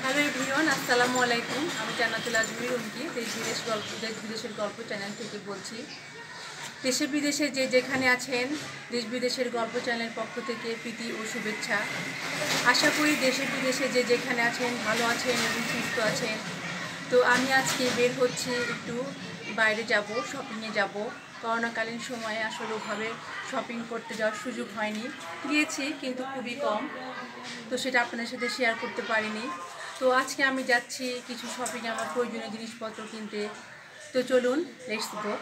Hello everyone, আসসালামু আলাইকুম। আমি জান্নাতুল আজমি রুমকি দেশ বিদেশের গল্প চ্যানেল থেকে বলছি। দেশে বিদেশে যেখানে আছেন, দেশ বিদেশের গল্প চ্যানেলের পক্ষ থেকে প্রীতি ও শুভেচ্ছা। আশা করি দেশে বিদেশে যেখানে আছেন ভালো আছেন এবং সুস্থ আছেন। তো আমি আজকে বের হচ্ছি, একটু বাইরে যাব, শপিংয়ে যাব। করোনাকালীন সময়ে আসলে ওভাবে শপিং করতে যাওয়ার সুযোগ হয়নি, গিয়েছি কিন্তু খুবই কম, তো সেটা আপনাদের সাথে শেয়ার করতে পারিনি। তো আজকে আমি যাচ্ছি কিছু শপিংয়ে, আমার প্রয়োজনীয় জিনিসপত্র কিনতে। তো চলুন, লেটস গো।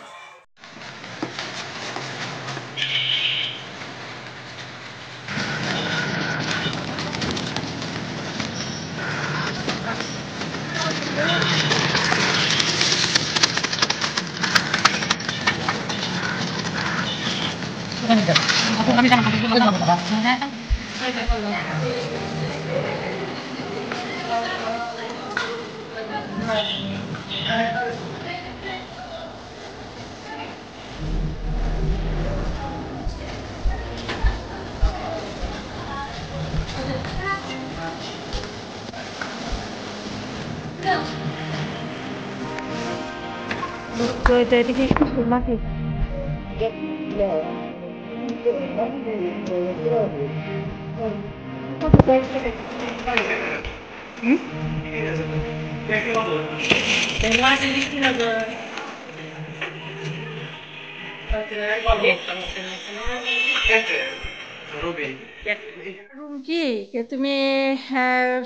রুমকি, তুমি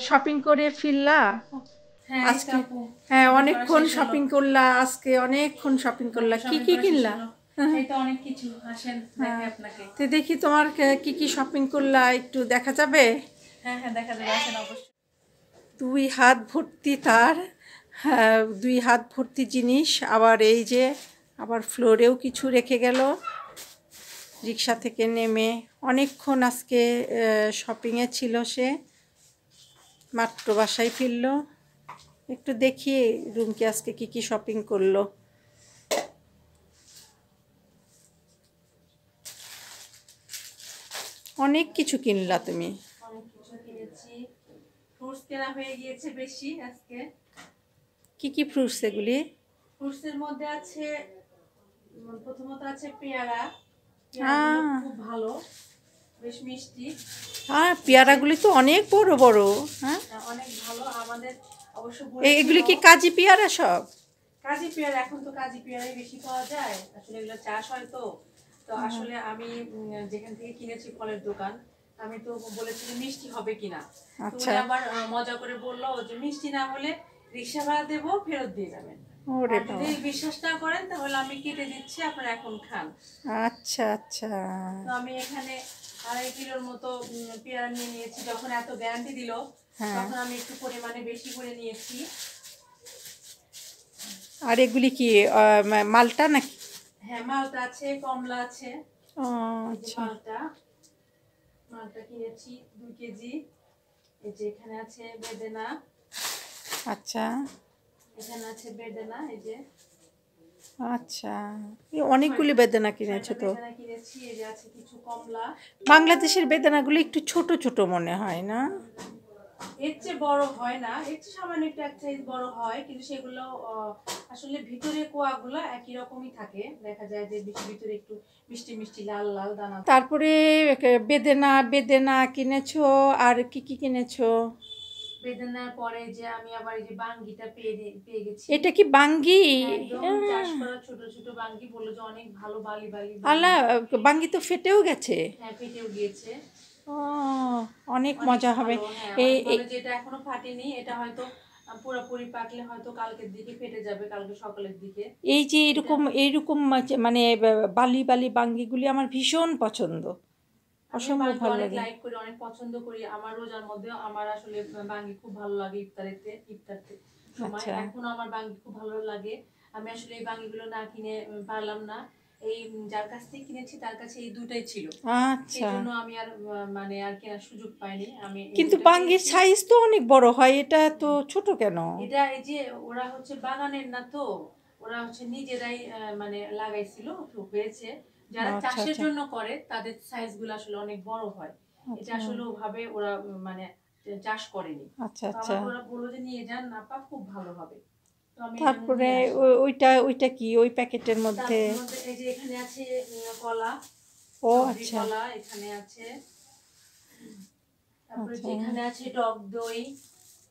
শপিং করে ফিরলা আজকে? হ্যাঁ, অনেকক্ষণ শপিং করলা আজকে, অনেকক্ষণ শপিং করলা। কি কি কিনলা? অনেক কিছু। আসেন আপনাকে তো দেখি তোমার কি কি শপিং করলা, একটু দেখা যাবে? হ্যাঁ হ্যাঁ, দেখা যাবে, আসেন অবশ্যই। 2 হাত ভর্তি তার, হ্যাঁ 2 হাত ভর্তি জিনিস। আবার এই যে আবার ফ্লোরেও কিছু রেখে গেল। রিক্সা থেকে নেমে অনেকক্ষণ আজকে শপিংয়ে ছিল সে, মাত্র বাসায় ফিরল। একটু দেখি রুমকি আজকে কি কি শপিং করলো। অনেক কিছু কিনলা তুমি। অনেক কিছু কিনেছি, ফ্রুটস কেনা হয়ে গিয়েছে বেশি আজকে। কি কি ফ্রুটস এগুলি? ফ্রুটসের মধ্যে আছে, প্রথমত আছে পেয়ারা। খুব ভালো, বেশ মিষ্টি। হ্যাঁ, পেয়ারাগুলি তো অনেক বড় বড়। হ্যাঁ, অনেক ভালো। আমাদের অবশ্য এগুলি কি কাজি পেয়ারা? সব কাজি পেয়ারা, এখন তো কাজি পেয়ারাই বেশি পাওয়া যায়, আসলে এগুলো চাষ হয়। তো আসলে আমি যেখান থেকে কিনেছি ফলের দোকান, আমি তো বলেছি যে মিষ্টি হবে কিনা। আচ্ছা, আবার মজা করে বললো যে মিষ্টি না হলে রিক্সা ভাড়া দেবো, ফেরত দিয়ে যাবেন। যদি বিশ্বাস না করেন তাহলে আমি কেটে দিচ্ছি, আপনারা এখন খান। আচ্ছা আচ্ছা। তো আমি এখানে 2.5 কিলোর মতো পেয়ারা নিয়ে নিয়েছি। যখন এত গ্যারান্টি দিল তখন আমি একটু পরিমাণে বেশি করে নিয়েছি। আর এগুলি কি মালটা নাকি? হ্যাঁ, মালটা আছে, কমলা আছে। আচ্ছা, মালটা কিনেছি 2 কেজি। এই যে এখানে আছে বেদেনা। আচ্ছা, এখানে আছে বেদেনা, এই যে। আচ্ছা, অনেকগুলি বেদানা কিনেছো তো। কিনেছি, এই যে আছে কিছু কমলা। বাংলাদেশের বেদানাগুলো একটু ছোট ছোট মনে হয় না? এর চেয়ে বড় হয় না, এর চেয়ে সামান্য একটু এক সাইজ বড় হয়, কিন্তু সেগুলো আসলে ভিতরে কোয়াগুলো একই রকমই থাকে। দেখা যায় যে ভিতরে একটু মিষ্টি মিষ্টি লাল লাল দানা। তারপরে বেদেনা বেদেনা কিনেছো, আর কি কি কিনেছো? বেদানার পরে যে আমি আবার এই যে বাঙ্গিটা পেয়ে গেছি। এটা কি বাঙ্গি? একদম চাষ করা ছোট ছোট বাঙ্গি, বললো যে অনেক ভালো বালি বালি। আল্লাহ, বাঙ্গি তো ফেটেও গেছে? হ্যাঁ, ফেটেও গিয়েছে। ও, অনেক মজা হবে। এই যেটা এখনো ফাটেনি, এটা হয়তো পুরোপুরি পাকলে হয়তো কালকের দিকে ফেটে যাবে, কালকে সকালের দিকে। এই যে এইরকম মানে বালি বালি বাঙ্গিগুলি আমার ভীষণ পছন্দ, অসম্ভব ভালো লাগে। লাইক করি, অনেক পছন্দ করি। আমার রোজার মধ্যে আমার আসলে বাঙ্গি খুব ভালো লাগে, ইফতারতে সময়। এখন আমার বাঙ্গি খুব ভালো লাগে। আমি আসলে এই বাঙ্গিগুলো না কিনে পারলাম না। এই যার কাছ থেকে কিনেছি তার কাছে এই দুটাই ছিল। আচ্ছা, সেজন্য আমি আর মানে আর কেনার সুযোগ পাইনি। আমি কিন্তু বাঙ্গির সাইজ তো অনেক বড় হয়, এটা তো ছোট কেন? এটা এই যে ওরা হচ্ছে বাগানের না, তো ওরা হচ্ছে নিজেরাই মানে লাগাইছিল, তো হয়েছে। যারা চাষের জন্য করে তাদের সাইজগুলো আসলে অনেক বড় হয়। এটা আসলে ওভাবে ওরা মানে চাষ করেনি। আচ্ছা আচ্ছা, ওরা বললো যে নিয়ে যান আপা, খুব ভালো হবে। তারপরে ওইটা কি ওই প্যাকেটের মধ্যে? এই যে এখানে আছে কলা, ও আচ্ছা, কলা এখানে আছে, তারপরে এখানে আছে টক দই।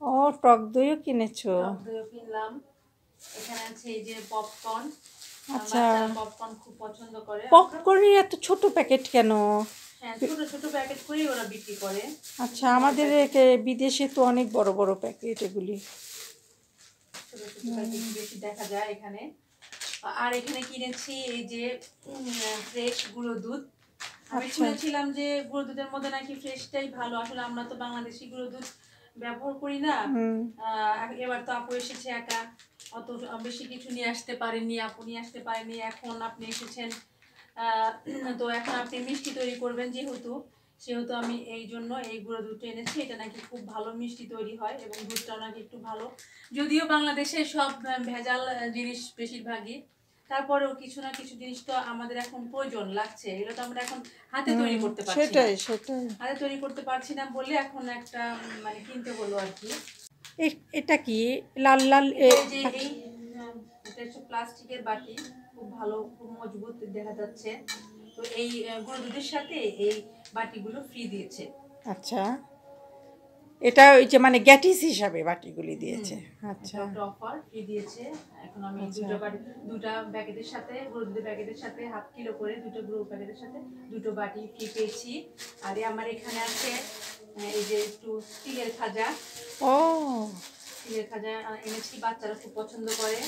ও টক দইও কিনেছো? টক দইও কিনলাম। এখানে আছে এই যে পপকর্ন। আচ্ছা, পপকর্ন খুব পছন্দ করে। পপকর্নের এত ছোট প্যাকেট কেন? হ্যাঁ, ছোট ছোট প্যাকেট করেই ওরা বিক্রি করে। আচ্ছা, আমাদের বিদেশে তো অনেক বড় বড় প্যাকেট এগুলি, ছোট ছোট প্যাকেট বেশি দেখা যায় এখানে। আর এখানে কিনেছি এই যে ফ্রেশ গুঁড়ো দুধ। আমি শুনেছিলাম যে গুঁড়ো দুধের মধ্যে নাকি ফ্রেশটাই ভালো, আসলে আমরা তো বাংলাদেশি গুঁড়ো দুধ ব্যবহার করি না। এবার তো আপু এসেছে একা, অত বেশি কিছু নিয়ে আসতে পারেননি, আপু নিয়ে আসতে পারেনি। এখন আপনি এসেছেন, তো এখন আপনি মিষ্টি তৈরি করবেন সেহেতু আমি এই জন্য এই গুঁড়ো দুধটা এনেছি। এটা নাকি খুব ভালো মিষ্টি তৈরি হয় এবং দুধটাও নাকি একটু ভালো, যদিও বাংলাদেশে সব ভেজাল জিনিস বেশিরভাগই, তারপরেও কিছু না কিছু জিনিস তো আমাদের এখন প্রয়োজন লাগছে। এগুলো তো আমরা এখন হাতে তৈরি করতে পারছি না, হাতে তৈরি করতে পারছি না বলে এখন একটা মানে কিনতে হলো আর কি। এটা কি লাল লাল? যে এই এটা হচ্ছে প্লাস্টিকের বাটি, খুব ভালো, খুব মজবুত দেখা যাচ্ছে। তো এই গুঁড়ো দুধের সাথে এই বাটিগুলো ফ্রি দিয়েছে। আচ্ছা, এটা ওই যে মানে গ্যাটিস হিসাবে বাটিগুলি দিয়েছে। আচ্ছা, একটা অফার ফ্রি দিয়েছে। এখন আমি দুটো প্যাকেটের সাথে, গুঁড়ো দুধের প্যাকেটের সাথে হাফ কিলো করে দুটো গুঁড়ো প্যাকেটের সাথে দুটো বাটি ফ্রি পেয়েছি। আর আমার এখানে আছে এই যে একটু তিলের খাজা। ও, তিলের খাজা এনেছি, বাচ্চারা খুব পছন্দ করে।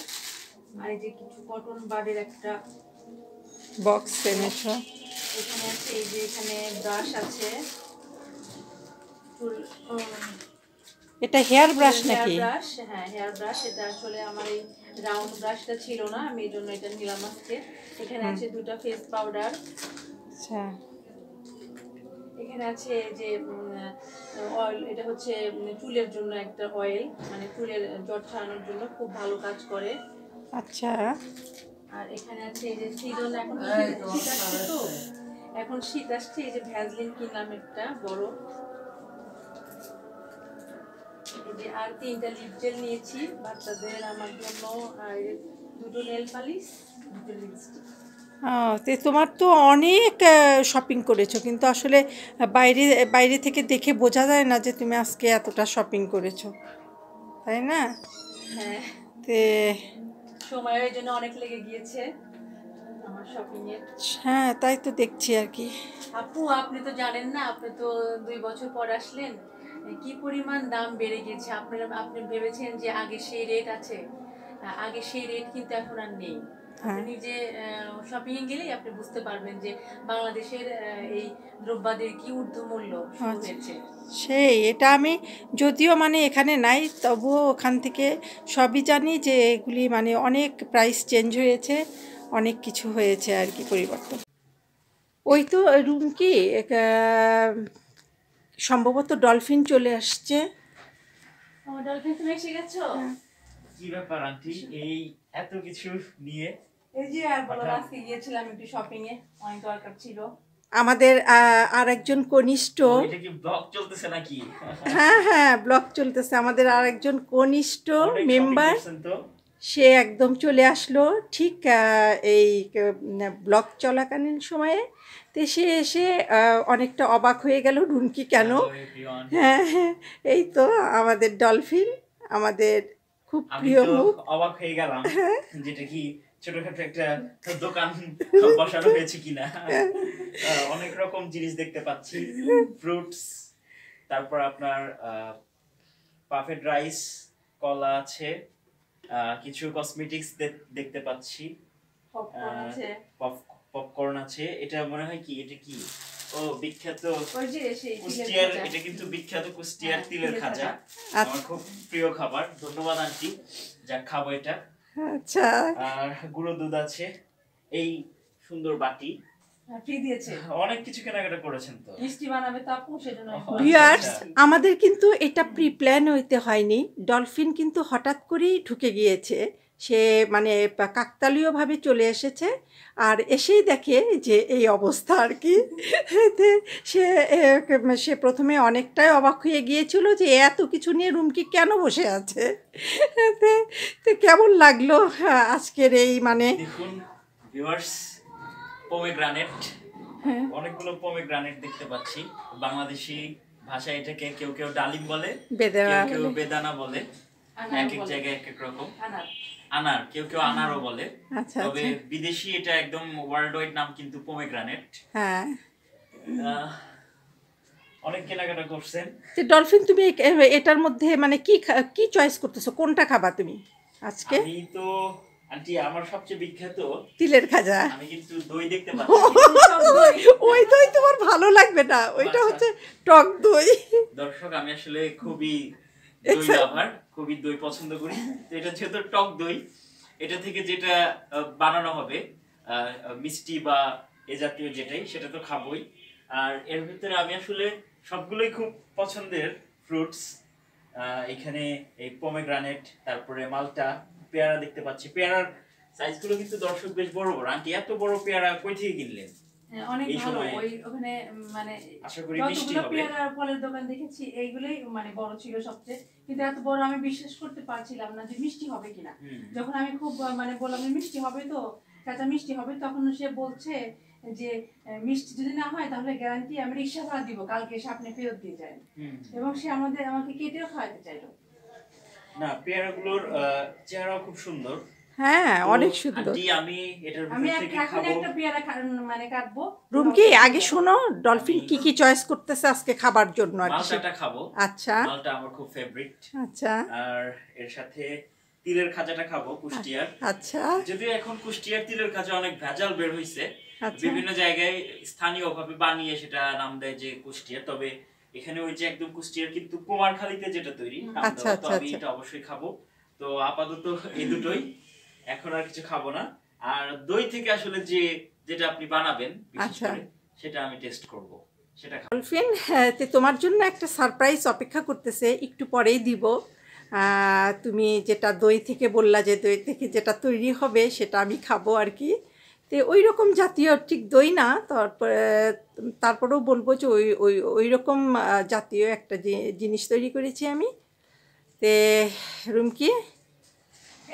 আর এই যে কিছু কটন বাডের একটা বক্স এনেছো। এখানে আছে এই যে এখানে ব্রাশ আছে, এটা হেয়ার ব্রাশ নাকি? ব্রাশ, হ্যাঁ হেয়ার ব্রাশ। এটা আসলে আমার এই রাউন্ড ব্রাশটা ছিল না, আমি এই জন্য এটা নিলাম আজকে। এখানে আছে দুটো ফেস পাউডার। আচ্ছা, এখানে আছে যে অয়েল, এটা হচ্ছে চুলের জন্য একটা অয়েল, মানে চুলের জট ছাড়ানোর জন্য খুব ভালো কাজ করে। আচ্ছা, আর এখানে আছে এই যে সিজন, এখন শীত আসছে তো, এখন শীত আসছে, এই যে ভ্যাসলিন কিনলাম একটা বড়। এই যে আর 3টা লিপ জেল নিয়েছি বাচ্চাদের, আমার জন্য। আর দুটো নেল পালিশ, দুটো লিপস্টিক। তোমার তো অনেক শপিং করেছো, কিন্তু আসলে বাইরে বাইরে থেকে দেখে বোঝা যায় না যে তুমি আজকে এতটা শপিং করেছো, তাই না? হ্যাঁ, তে সময়ের জন্য অনেক লেগে গিয়েছে আমার শপিং এ। হ্যাঁ, তাই তো দেখছি আর কি। আপু আপনি তো জানেন না, আপনি তো 2 বছর পর আসলেন, কি পরিমাণ দাম বেড়ে গেছে। আপনি ভেবেছেন যে আগে সেই রেট আছে, আগে সেই রেট কিন্তু এখন আর নেই। আপনি নিজে শপিং এ গেলেই আপনি বুঝতে পারবেন যে বাংলাদেশের এই দ্রব্যাদির কি ঊর্ধ্বমূল্য শুরু হয়েছে। সেই এটা আমি যদিও মানে এখানে নাই, তবুও ওখান থেকে সবই জানি যে এগুলি মানে অনেক প্রাইস চেঞ্জ হয়েছে, অনেক কিছু হয়েছে আর কি, পরিবর্তন। ওই তো রুম কি সম্ভবত ডলফিন চলে আসছে। ডলফিন তুমি এসে গেছো? কি ব্যাপার আন্টি, এই এত কিছু নিয়ে? এই যে আর বলো, আজকে গিয়েছিলাম একটু শপিং এ, অনেক দরকার ছিল। আমাদের আর একজন কনিষ্ঠ, এটা কি ব্লগ চলতেছে নাকি? হ্যাঁ হ্যাঁ, ব্লগ চলতেছে। আমাদের আর একজন কনিষ্ঠ মেম্বার, সে একদম চলে আসলো ঠিক এই ব্লগ চলাকালীন সময়ে। তো সে এসে অনেকটা অবাক হয়ে গেল, রুমকি কেন। হ্যাঁ হ্যাঁ, এই তো আমাদের ডলফিন, আমাদের খুব প্রিয় মুখ। অবাক হয়ে গেলাম, যেটা কি ছোটখাটো একটা দোকান বসানো হয়েছে কিনা। অনেক রকম জিনিস দেখতে পাচ্ছি, ফ্রুটস, তারপর আপনার পাফেড রাইস, কলা আছে, কিছু কসমেটিক্স দেখতে পাচ্ছি, পপকর্ন আছে। এটা মনে হয় কি, এটা কি? ও বিখ্যাত কুষ্টিয়ার, এটা কিন্তু বিখ্যাত কুষ্টিয়ার তিলের খাজা, আমার খুব প্রিয় খাবার। ধন্যবাদ আন্টি, যা খাবো এটা। আচ্ছা, আর গুঁড়ো দুধ আছে, এই সুন্দর বাটি ফ্রি দিয়েছে। অনেক কিছু কেনাকাটা করেছেন তো, মিষ্টি বানাবে তো আপু, সেজন্য। ভিউয়ার্স, আমাদের কিন্তু এটা প্রি প্ল্যান হইতে হয়নি, ডলফিন কিন্তু হঠাৎ করেই ঢুকে গিয়েছে সে মানে কাকতালীয়ভাবে চলে এসেছে, আর এসেই দেখে যে এই অবস্থা আর কি। সে প্রথমে অনেকটাই অবাক হয়ে গিয়েছিল যে এত কিছু নিয়ে রুমকি কেন বসে আছে। তো কেমন লাগলো আজকের এই মানে দেখুন ভিউয়ার্স, পমেগ্রানেট, অনেকগুলো পমেগ্রানেট দেখতে পাচ্ছি। বাংলাদেশি ভাষায় এটাকে কেউ কেউ ডালিম বলে, কেউ বেদানা বলে, এক এক জায়গায় এক এক রকম। আনার, কেউ কেউ আনারও বলে। তবে বিদেশি এটা একদম ওয়ার্ল্ড ওয়াইড নাম কিন্তু পমেগ্রানেট। হ্যাঁ, অনেক কেনাকাটা করছেন। ডলফিন, তুমি এটার মধ্যে মানে কি চয়েস করতেছো, কোনটা খাবা তুমি আজকে? আমি তো আন্টি, আমার সবচেয়ে বিখ্যাত তিলের খাজা। আমি কিন্তু দই দেখতে পাচ্ছি। ওই দই তোমার ভালো লাগবে না, ওইটা হচ্ছে টক দই। দর্শক, আমি আসলে খুবই দই লাভার, খুবই দই পছন্দ করি। তো এটা যেহেতু টক দই, এটা থেকে যেটা বানানো হবে মিষ্টি বা এ জাতীয় যেটাই, সেটা তো খাবোই। আর এর ভিতরে আমি আসলে সবগুলোই খুব পছন্দের ফ্রুটস। এখানে এই পমেগ্রানেট, তারপরে মালটা, পেয়ারা দেখতে পাচ্ছি। পেয়ারার সাইজগুলো কিন্তু দর্শক বেশ বড় বড়। আন্টি, এত বড় পেয়ারা কই থেকে কিনলেন? অনেক ভালো, ওখানে মানে আশা করি মিষ্টি হবে। পেয়ারা ফলের দোকান দেখেছি, এইগুলোই মানে বড় ছিল সবচেয়ে, কিন্তু এত বড় আমি বিশ্বাস করতে পারছিলাম না যে মিষ্টি হবে কিনা। যখন আমি খুব মানে বললাম মিষ্টি হবে তো, কাঁচা মিষ্টি হবে, তখন সে বলছে যে মিষ্টি যদি না হয় তাহলে গ্যারান্টি আমি রিক্সা ভাড়া দিব, কালকে এসে আপনি ফেরত দিয়ে যান। এবং সে আমাকে কেটেও খাওয়াতে চাইলো। না, পেয়ারাগুলোর চেহারা খুব সুন্দর। হ্যাঁ, অনেক সুন্দর। আমি একটা পেয়ারা মানে কাটবো। রুমকি, আগে শোনো ডলফিন কি চয়েস করতেছে আজকে খাবার জন্য। মালটাটা খাবো। আচ্ছা, মালটা আমার খুব ফেভারিট। আচ্ছা, আর এর সাথে তিলের খাজাটা খাবো, কুষ্টিয়ার। আচ্ছা, যদিও এখন কুষ্টিয়ার তিলের খাজা অনেক ভেজাল বের হইছে, বিভিন্ন জায়গায় স্থানীয় ভাবে বানিয়ে সেটা নাম দেয় যে কুষ্টিয়ার। তবে এখানে ওই যে একদম কুষ্টিয়ার কিন্তু কুমারখালীতে যেটা তৈরি, তো আমি এটা অবশ্যই খাবো। তো আপাতত এই দুটোই, এখন আর কিছু খাবো না। আর দই থেকে আসলে যেটা আপনি বানাবেন বিশেষ করে, সেটা আমি টেস্ট করব, সেটা খাবো। ডলফিন, তোমার জন্য একটা সারপ্রাইজ অপেক্ষা করতেছে, একটু পরেই দিব। তুমি যেটা দই থেকে বললা যে দই থেকে যেটা তৈরি হবে সেটা আমি খাবো আর কি। তো ওই রকম জাতীয় ঠিক দই না, তারপরেও বলবো যে ওই রকম জাতীয় একটা জিনিস তৈরি করেছি আমি। তে রুমকি,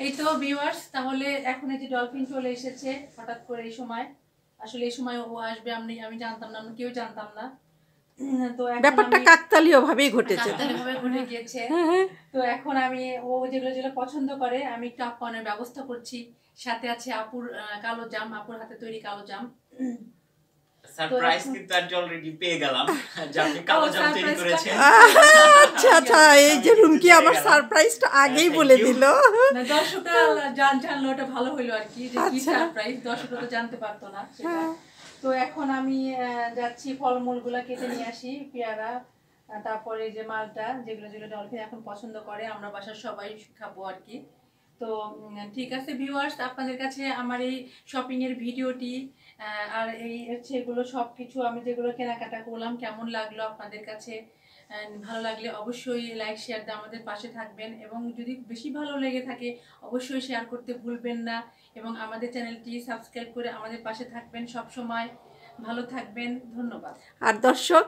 এই তো ভিউয়ার্স, তাহলে এখন এই যে ডলফিন চলে এসেছে হঠাৎ করে এই সময়। আসলে এই সময় ও আসবে আমি জানতাম না, আমরা কেউ জানতাম না। তো ব্যাপারটা কাকতালীয় ভাবেই ঘটেছে, ঘটে গিয়েছে। তো এখন আমি ও যেগুলো পছন্দ করে আমি একটু আপ্যায়নের ব্যবস্থা করছি। সাথে আছে আপুর কালো জাম, আপুর হাতে তৈরি কালো জাম। সারপ্রাইজ কিন্তু আন্টি অলরেডি পেয়ে গেলাম যে আপনি কালো জাম তৈরি করেছেন। আচ্ছা আচ্ছা, এই যে রুমকি আমার সারপ্রাইজটা আগেই বলে দিল। না, দর্শকরা জানলো, ওটা ভালো হইলো আর কি, যে কি সারপ্রাইজ, দর্শকরা তো জানতে পারতো না সেটা। তো এখন আমি যাচ্ছি ফলমূলগুলো কেটে নিয়ে আসি, পেয়ারা, তারপরে যে মালটা, যেগুলো ডলফিন এখন পছন্দ করে, আমরা বাসার সবাই খাবো আর কি। তো ঠিক আছে ভিউয়ার্স, আপনাদের কাছে আমার এই শপিং এর ভিডিওটি আর এই হচ্ছে এগুলো সব কিছু আমি যেগুলো কেনাকাটা করলাম কেমন লাগলো আপনাদের কাছে? ভালো লাগলে অবশ্যই লাইক শেয়ার দিয়ে আমাদের পাশে থাকবেন, এবং যদি বেশি ভালো লেগে থাকে অবশ্যই শেয়ার করতে ভুলবেন না, এবং আমাদের চ্যানেলটি সাবস্ক্রাইব করে আমাদের পাশে থাকবেন সব সময়। ভালো থাকবেন, ধন্যবাদ। আর দর্শক,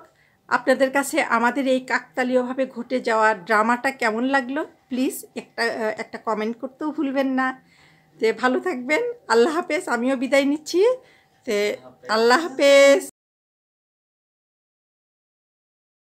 আপনাদের কাছে আমাদের এই কাকতালীয়ভাবে ঘটে যাওয়া ড্রামাটা কেমন লাগলো প্লিজ একটা কমেন্ট করতেও ভুলবেন না। তে ভালো থাকবেন, আল্লাহ হাফেজ। আমিও বিদায় নিচ্ছি, তে আল্লাহ হাফেজ।